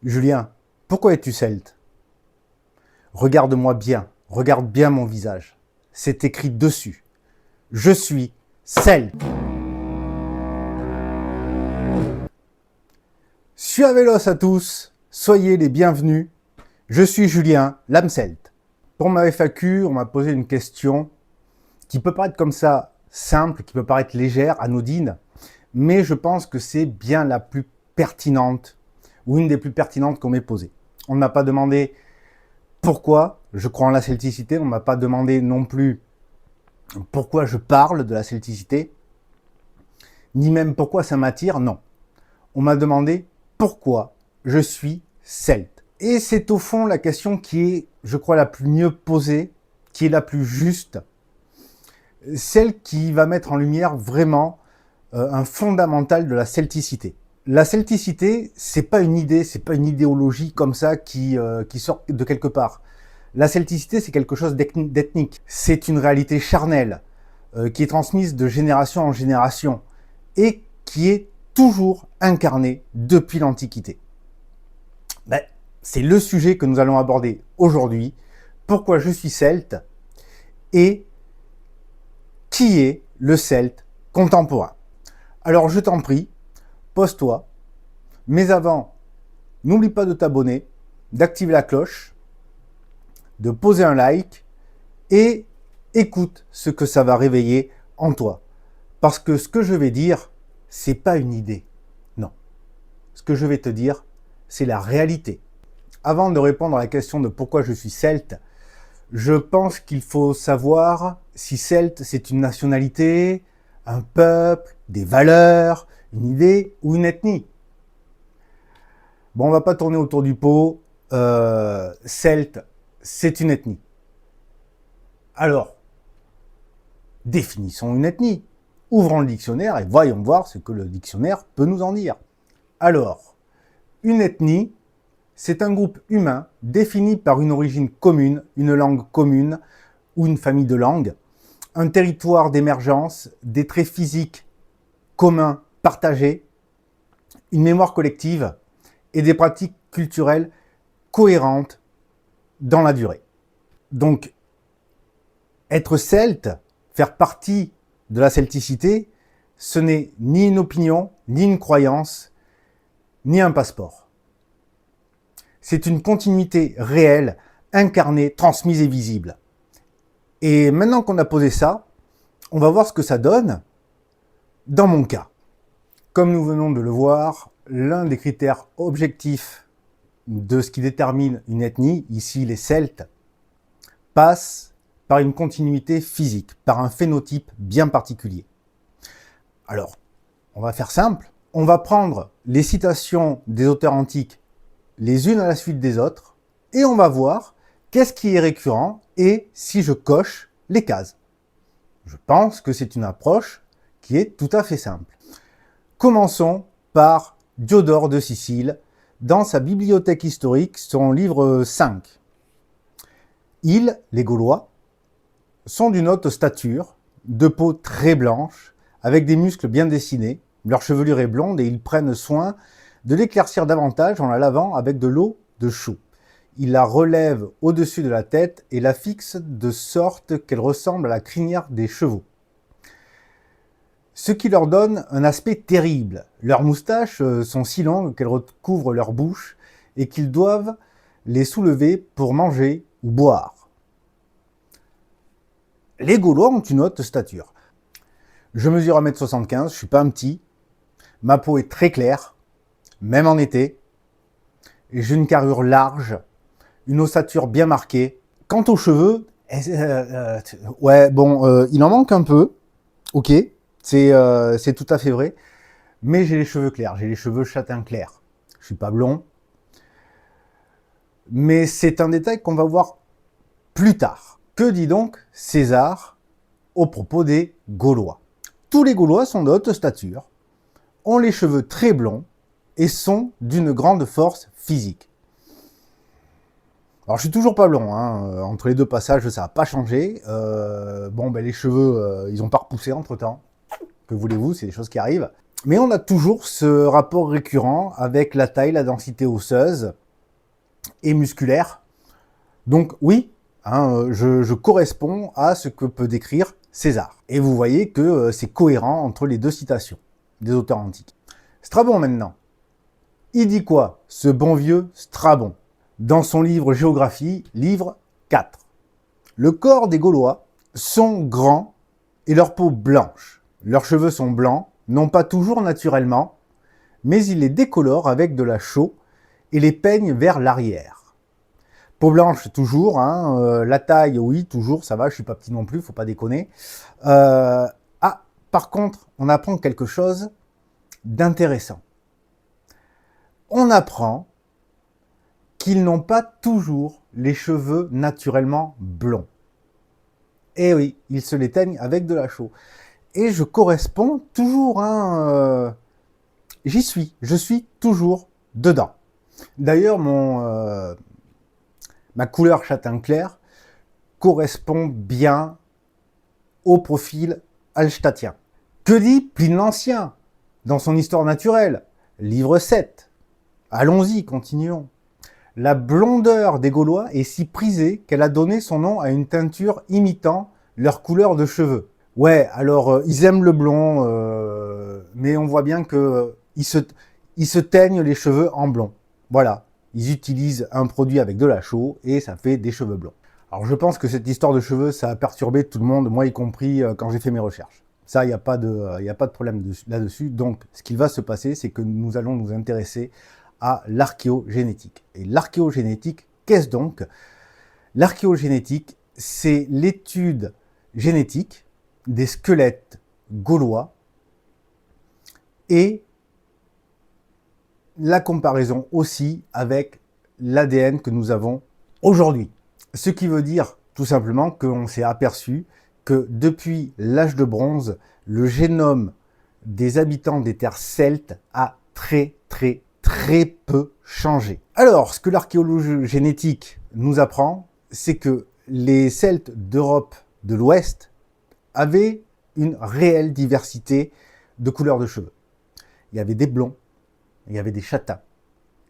Julien, pourquoi es-tu celte? Regarde-moi bien, regarde bien mon visage. C'est écrit dessus. Je suis celte. Suavelos à tous, soyez les bienvenus. Je suis Julien, l'âme celte. Pour ma FAQ, on m'a posé une question qui peut paraître comme ça simple, qui peut paraître légère, anodine, mais je pense que c'est bien la plus pertinente, ou une des plus pertinentes qu'on m'ait posées. On ne m'a pas demandé pourquoi je crois en la celticité, on ne m'a pas demandé non plus pourquoi je parle de la celticité, ni même pourquoi ça m'attire, non. On m'a demandé pourquoi je suis celte. Et c'est au fond la question qui est, je crois, la plus mieux posée, qui est la plus juste, celle qui va mettre en lumière vraiment un fondamental de la celticité. La celticité, c'est pas une idée, c'est pas une idéologie comme ça qui sort de quelque part. La celticité, c'est quelque chose d'ethnique. C'est une réalité charnelle qui est transmise de génération en génération et qui est toujours incarnée depuis l'Antiquité. Ben, c'est le sujet que nous allons aborder aujourd'hui. Pourquoi je suis celte et qui est le celte contemporain. Alors je t'en prie, pose-toi, mais avant, n'oublie pas de t'abonner, d'activer la cloche, de poser un like et écoute ce que ça va réveiller en toi. Parce que ce que je vais dire, c'est pas une idée. Non. Ce que je vais te dire, c'est la réalité. Avant de répondre à la question de pourquoi je suis celte, je pense qu'il faut savoir si celte c'est une nationalité, un peuple, des valeurs, une idée ou une ethnie. Bon, on va pas tourner autour du pot. Celte, c'est une ethnie. Alors, définissons une ethnie. Ouvrons le dictionnaire et voyons voir ce que le dictionnaire peut nous en dire. Alors, une ethnie, c'est un groupe humain défini par une origine commune, une langue commune ou une famille de langues, un territoire d'émergence, des traits physiques communs partagés, une mémoire collective et des pratiques culturelles cohérentes dans la durée. Donc, être celte, faire partie de la celticité, ce n'est ni une opinion, ni une croyance, ni un passeport. C'est une continuité réelle, incarnée, transmise et visible. Et maintenant qu'on a posé ça, on va voir ce que ça donne dans mon cas. Comme nous venons de le voir, l'un des critères objectifs de ce qui détermine une ethnie, ici les Celtes, passe par une continuité physique, par un phénotype bien particulier. Alors, on va faire simple, on va prendre les citations des auteurs antiques les unes à la suite des autres, et on va voir qu'est-ce qui est récurrent et si je coche les cases. Je pense que c'est une approche qui est tout à fait simple. Commençons par Diodore de Sicile, dans sa bibliothèque historique, son livre 5. Ils, les Gaulois, sont d'une haute stature, de peau très blanche, avec des muscles bien dessinés, leur chevelure est blonde et ils prennent soin de l'éclaircir davantage en la lavant avec de l'eau de chaux. Il la relève au-dessus de la tête et la fixe de sorte qu'elle ressemble à la crinière des chevaux. Ce qui leur donne un aspect terrible. Leurs moustaches sont si longues qu'elles recouvrent leur bouche et qu'ils doivent les soulever pour manger ou boire. Les Gaulois ont une haute stature. Je mesure 1m75, je ne suis pas un petit. Ma peau est très claire, même en été. Et j'ai une carrure large, une ossature bien marquée. Quant aux cheveux, il en manque un peu, ok, c'est tout à fait vrai, mais j'ai les cheveux clairs, j'ai les cheveux châtain clair. Je suis pas blond, mais c'est un détail qu'on va voir plus tard. Que dit donc César au propos des Gaulois? Tous les Gaulois sont de haute stature, ont les cheveux très blonds et sont d'une grande force physique. Alors je suis toujours pas blond, hein. Entre les deux passages ça n'a pas changé. Les cheveux ils n'ont pas repoussé entre temps. Que voulez-vous, c'est des choses qui arrivent. Mais on a toujours ce rapport récurrent avec la taille, la densité osseuse et musculaire. Donc oui, hein, je corresponds à ce que peut décrire César. Et vous voyez que c'est cohérent entre les deux citations des auteurs antiques. Strabon maintenant. Il dit quoi, ce bon vieux Strabon, dans son livre Géographie, livre 4. Le corps des Gaulois sont grands et leur peau blanche. Leurs cheveux sont blancs, non pas toujours naturellement, mais ils les décolorent avec de la chaux et les peignent vers l'arrière. Peau blanche toujours, hein, la taille, oui, toujours, ça va, je suis pas petit non plus, faut pas déconner. Par contre, on apprend quelque chose d'intéressant. On apprend qu'ils n'ont pas toujours les cheveux naturellement blonds. Et oui, ils se les teignent avec de la chaux. Et je corresponds toujours, hein, j'y suis, je suis toujours dedans. D'ailleurs, ma couleur châtain clair correspond bien au profil hallstatien. Que dit Pline l'Ancien dans son Histoire naturelle, livre 7? Allons-y, continuons. La blondeur des Gaulois est si prisée qu'elle a donné son nom à une teinture imitant leur couleur de cheveux. Ouais, alors ils aiment le blond, mais on voit bien que ils se teignent les cheveux en blond. Voilà, ils utilisent un produit avec de la chaux et ça fait des cheveux blonds. Alors je pense que cette histoire de cheveux, ça a perturbé tout le monde, moi y compris quand j'ai fait mes recherches. Ça, il n'y a pas de problème là-dessus. Donc, ce qu'il va se passer, c'est que nous allons nous intéresser à l'archéogénétique. Et l'archéogénétique, qu'est-ce donc? L'archéogénétique, c'est l'étude génétique des squelettes gaulois et la comparaison aussi avec l'ADN que nous avons aujourd'hui. Ce qui veut dire tout simplement qu'on s'est aperçu que depuis l'âge de bronze, le génome des habitants des terres celtes a très peu changé. Alors, ce que l'archéologie génétique nous apprend, c'est que les Celtes d'Europe de l'Ouest avaient une réelle diversité de couleurs de cheveux. Il y avait des blonds, il y avait des châtains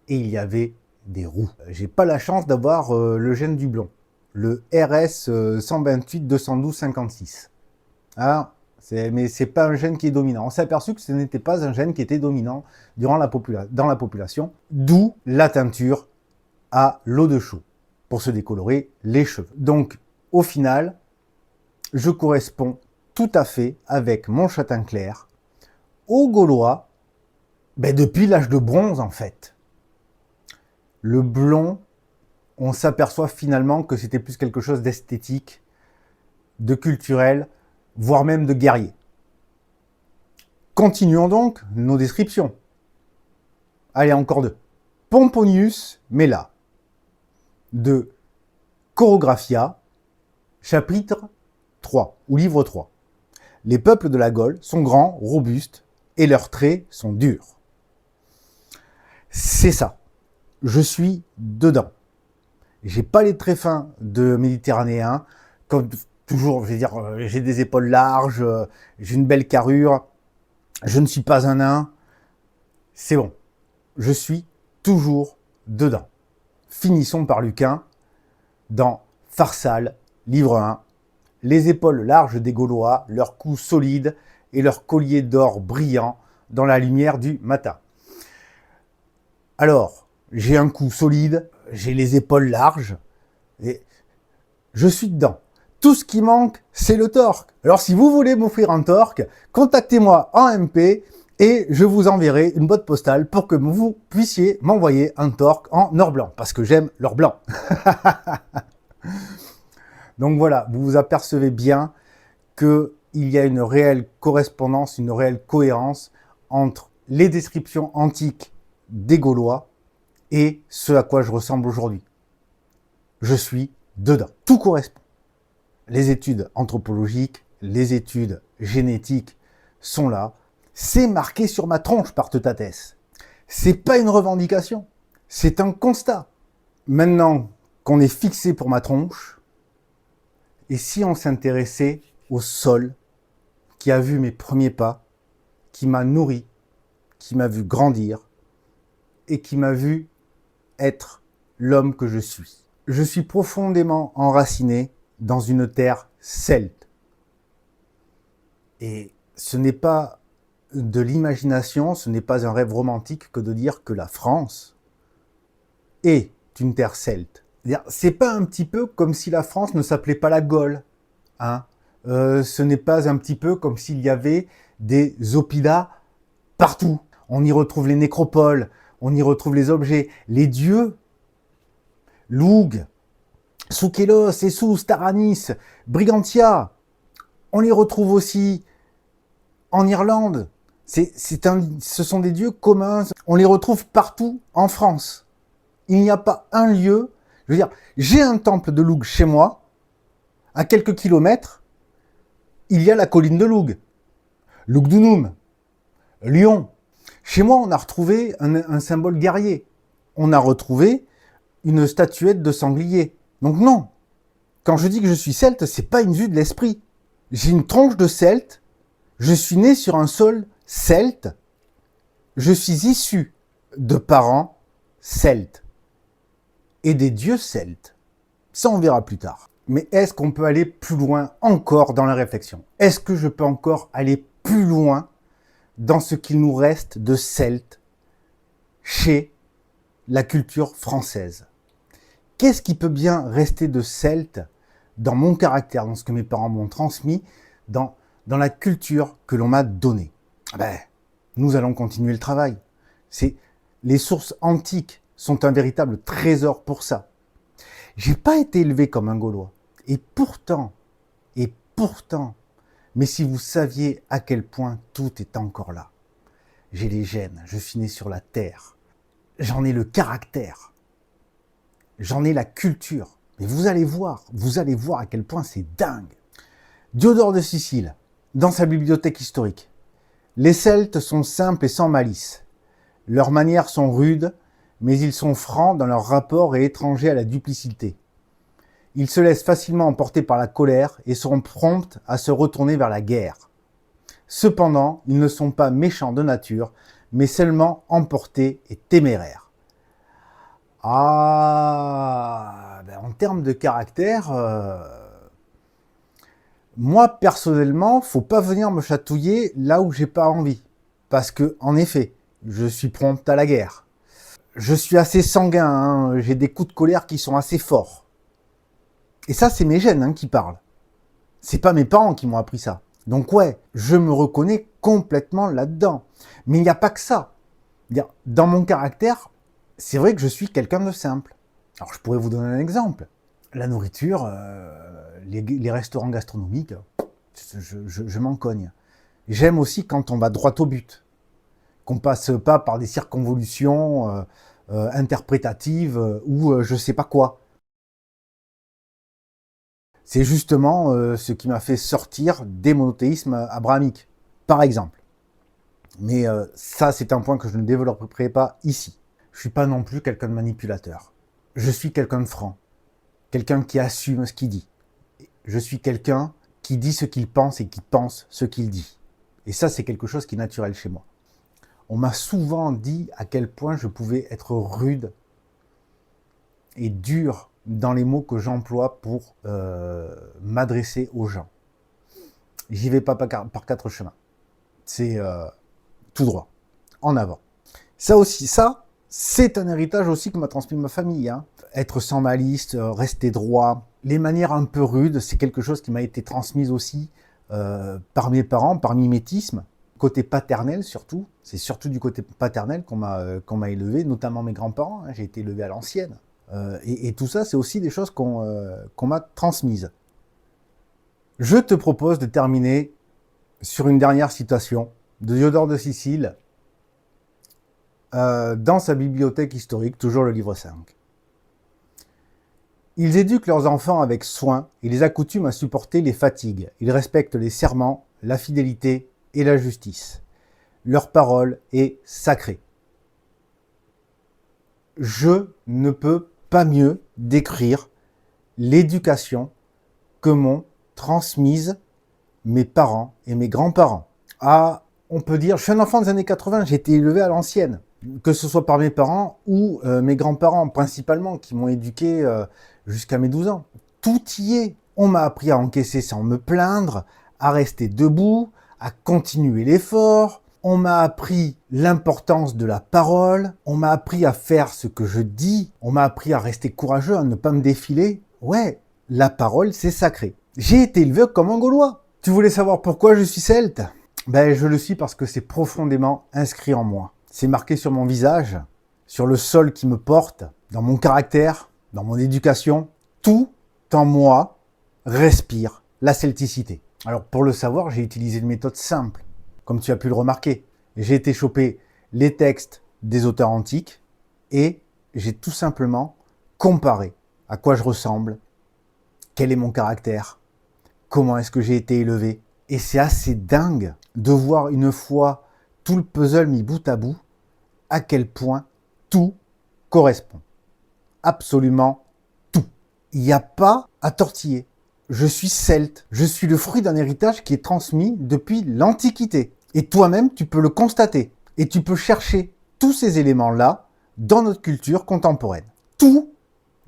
et il y avait des roux. J'ai pas la chance d'avoir le gène du blond, le RS 128 212 56. Alors, mais c'est pas un gène qui est dominant. On s'est aperçu que ce n'était pas un gène qui était dominant dans la population, d'où la teinture à l'eau de chaux pour se décolorer les cheveux. Donc, au final, je corresponds tout à fait avec mon châtain clair aux Gaulois, depuis l'âge de bronze en fait. Le blond, on s'aperçoit finalement que c'était plus quelque chose d'esthétique, de culturel, voire même de guerrier. Continuons donc nos descriptions. Allez, encore deux. Pomponius Mela, de Chorographia, chapitre 3, ou livre 3. Les peuples de la Gaule sont grands, robustes, et leurs traits sont durs. C'est ça. Je suis dedans. J'ai pas les traits fins de méditerranéen, comme toujours, je vais dire, j'ai des épaules larges, j'ai une belle carrure, je ne suis pas un nain. C'est bon. Je suis toujours dedans. Finissons par Lucain, dans Pharsale, livre 1. Les épaules larges des Gaulois, leur cou solide et leur collier d'or brillant dans la lumière du matin. Alors, j'ai un cou solide, j'ai les épaules larges, et je suis dedans. Tout ce qui manque, c'est le torque. Alors si vous voulez m'offrir un torque, contactez-moi en MP et je vous enverrai une boîte postale pour que vous puissiez m'envoyer un torque en or blanc, parce que j'aime l'or blanc. Donc voilà, vous vous apercevez bien qu'il y a une réelle correspondance, une réelle cohérence entre les descriptions antiques des Gaulois et ce à quoi je ressemble aujourd'hui. Je suis dedans. Tout correspond. Les études anthropologiques, les études génétiques sont là. C'est marqué sur ma tronche par Teutathès. C'est pas une revendication, c'est un constat. Maintenant qu'on est fixé pour ma tronche, et si on s'intéressait au sol qui a vu mes premiers pas, qui m'a nourri, qui m'a vu grandir et qui m'a vu être l'homme que je suis. Je suis profondément enraciné dans une terre celte. Et ce n'est pas de l'imagination, ce n'est pas un rêve romantique que de dire que la France est une terre celte. C'est pas un petit peu comme si la France ne s'appelait pas la Gaule, hein. Ce n'est pas un petit peu comme s'il y avait des oppidums partout. On y retrouve les nécropoles, on y retrouve les objets, les dieux, Lug, Soukelos, Essus, Taranis, Brigantia. On les retrouve aussi en Irlande. Ce sont des dieux communs. On les retrouve partout en France. Il n'y a pas un lieu. Je veux dire, j'ai un temple de Lug chez moi. À quelques kilomètres, il y a la colline de Lug. Lugdunum, Lyon. Chez moi, on a retrouvé un symbole guerrier. On a retrouvé une statuette de sanglier. Donc non, quand je dis que je suis celte, c'est pas une vue de l'esprit. J'ai une tronche de celte, je suis né sur un sol celte, je suis issu de parents celtes et des dieux celtes. Ça, on verra plus tard. Mais est-ce qu'on peut aller plus loin encore dans la réflexion? Est-ce que je peux encore aller plus loin dans ce qu'il nous reste de celte chez la culture française? Qu'est-ce qui peut bien rester de celte dans mon caractère, dans ce que mes parents m'ont transmis, dans la culture que l'on m'a donnée? Nous allons continuer le travail. Les sources antiques sont un véritable trésor pour ça. J'ai pas été élevé comme un Gaulois. Et pourtant, mais si vous saviez à quel point tout est encore là. J'ai les gènes, je suis né sur la terre. J'en ai le caractère. J'en ai la culture. Mais vous allez voir à quel point c'est dingue. Diodore de Sicile, dans sa bibliothèque historique. Les Celtes sont simples et sans malice. Leurs manières sont rudes, mais ils sont francs dans leur rapport et étrangers à la duplicité. Ils se laissent facilement emporter par la colère et seront prompts à se retourner vers la guerre. Cependant, ils ne sont pas méchants de nature, mais seulement emportés et téméraires. En termes de caractère, moi personnellement, faut pas venir me chatouiller là où j'ai pas envie. Parce que, en effet, je suis prompt à la guerre. Je suis assez sanguin, hein, j'ai des coups de colère qui sont assez forts. Et ça, c'est mes gènes qui parlent. C'est pas mes parents qui m'ont appris ça. Donc ouais, je me reconnais complètement là-dedans. Mais il n'y a pas que ça. Dans mon caractère, c'est vrai que je suis quelqu'un de simple. Alors je pourrais vous donner un exemple. La nourriture, les restaurants gastronomiques, je m'en cogne. J'aime aussi quand on va droit au but. Qu'on passe pas par des circonvolutions interprétatives ou je sais pas quoi. C'est justement ce qui m'a fait sortir des monothéismes abrahamiques, par exemple. Mais ça, c'est un point que je ne développerai pas ici. Je suis pas non plus quelqu'un de manipulateur. Je suis quelqu'un de franc. Quelqu'un qui assume ce qu'il dit. Je suis quelqu'un qui dit ce qu'il pense et qui pense ce qu'il dit. Et ça, c'est quelque chose qui est naturel chez moi. On m'a souvent dit à quel point je pouvais être rude et dur dans les mots que j'emploie pour m'adresser aux gens. J'y vais pas par quatre chemins. C'est tout droit, en avant. Ça aussi, c'est un héritage aussi que m'a transmis ma famille. Être sans malice, rester droit. Les manières un peu rudes, c'est quelque chose qui m'a été transmise aussi par mes parents, par mimétisme. Côté paternel surtout, c'est surtout du côté paternel qu'on m'a élevé, notamment mes grands-parents. J'ai été élevé à l'ancienne. Et tout ça, c'est aussi des choses qu'on m'a transmises. Je te propose de terminer sur une dernière citation de Diodore de Sicile dans sa bibliothèque historique, toujours le livre 5. Ils éduquent leurs enfants avec soin et les accoutument à supporter les fatigues. Ils respectent les serments, la fidélité et la justice. Leur parole est sacrée. Je ne peux pas mieux décrire l'éducation que m'ont transmise mes parents et mes grands-parents. on peut dire, je suis un enfant des années 80, j'ai été élevé à l'ancienne, que ce soit par mes parents ou mes grands-parents principalement, qui m'ont éduqué jusqu'à mes 12 ans. Tout y est. On m'a appris à encaisser sans me plaindre, à rester debout, à continuer l'effort. On m'a appris l'importance de la parole. On m'a appris à faire ce que je dis. On m'a appris à rester courageux, à ne pas me défiler. Ouais, la parole, c'est sacré. J'ai été élevé comme un Gaulois. Tu voulais savoir pourquoi je suis celte? Ben, je le suis parce que c'est profondément inscrit en moi. C'est marqué sur mon visage, sur le sol qui me porte, dans mon caractère, dans mon éducation. Tout en moi respire la celticité. Alors pour le savoir, j'ai utilisé une méthode simple, comme tu as pu le remarquer. J'ai été choper les textes des auteurs antiques et j'ai tout simplement comparé à quoi je ressemble, quel est mon caractère, comment est-ce que j'ai été élevé. Et c'est assez dingue de voir une fois tout le puzzle mis bout à bout, à quel point tout correspond. Absolument tout. Il n'y a pas à tortiller. Je suis celte. Je suis le fruit d'un héritage qui est transmis depuis l'Antiquité. Et toi-même, tu peux le constater. Et tu peux chercher tous ces éléments-là dans notre culture contemporaine. Tout,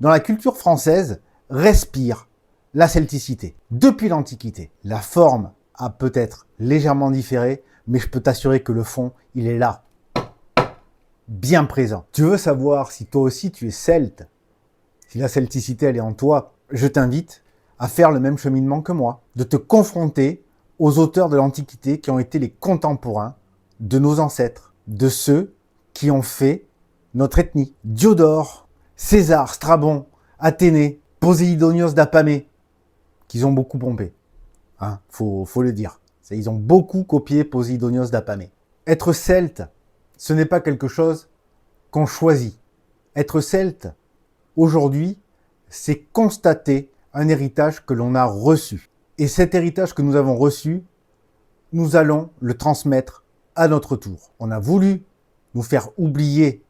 dans la culture française, respire la celticité. Depuis l'Antiquité, la forme a peut-être légèrement différé, mais je peux t'assurer que le fond, il est là, bien présent. Tu veux savoir si toi aussi tu es celte, si la celticité elle est en toi, je t'invite à faire le même cheminement que moi, de te confronter aux auteurs de l'Antiquité qui ont été les contemporains de nos ancêtres, de ceux qui ont fait notre ethnie. Diodore, César, Strabon, Athénée, Poséidonios d'Apamée, qu'ils ont beaucoup pompé. Hein, faut le dire. Ils ont beaucoup copié Poséidonios d'Apamée. Être celte, ce n'est pas quelque chose qu'on choisit. Être celte, aujourd'hui, c'est constater un héritage que l'on a reçu. Et cet héritage que nous avons reçu, nous allons le transmettre à notre tour. On a voulu nous faire oublier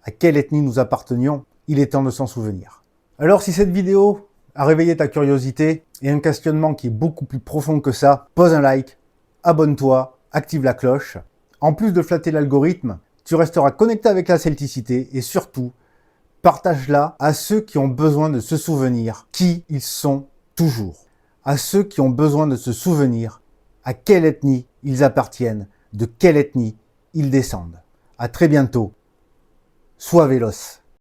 à quelle ethnie nous appartenions. Il est temps de s'en souvenir. Alors si cette vidéo a réveillé ta curiosité et un questionnement qui est beaucoup plus profond que ça, pose un like, abonne-toi, active la cloche. En plus de flatter l'algorithme, tu resteras connecté avec la celticité et surtout, partage-la à ceux qui ont besoin de se souvenir qui ils sont toujours. À ceux qui ont besoin de se souvenir à quelle ethnie ils appartiennent, de quelle ethnie ils descendent. À très bientôt. Sois véloce.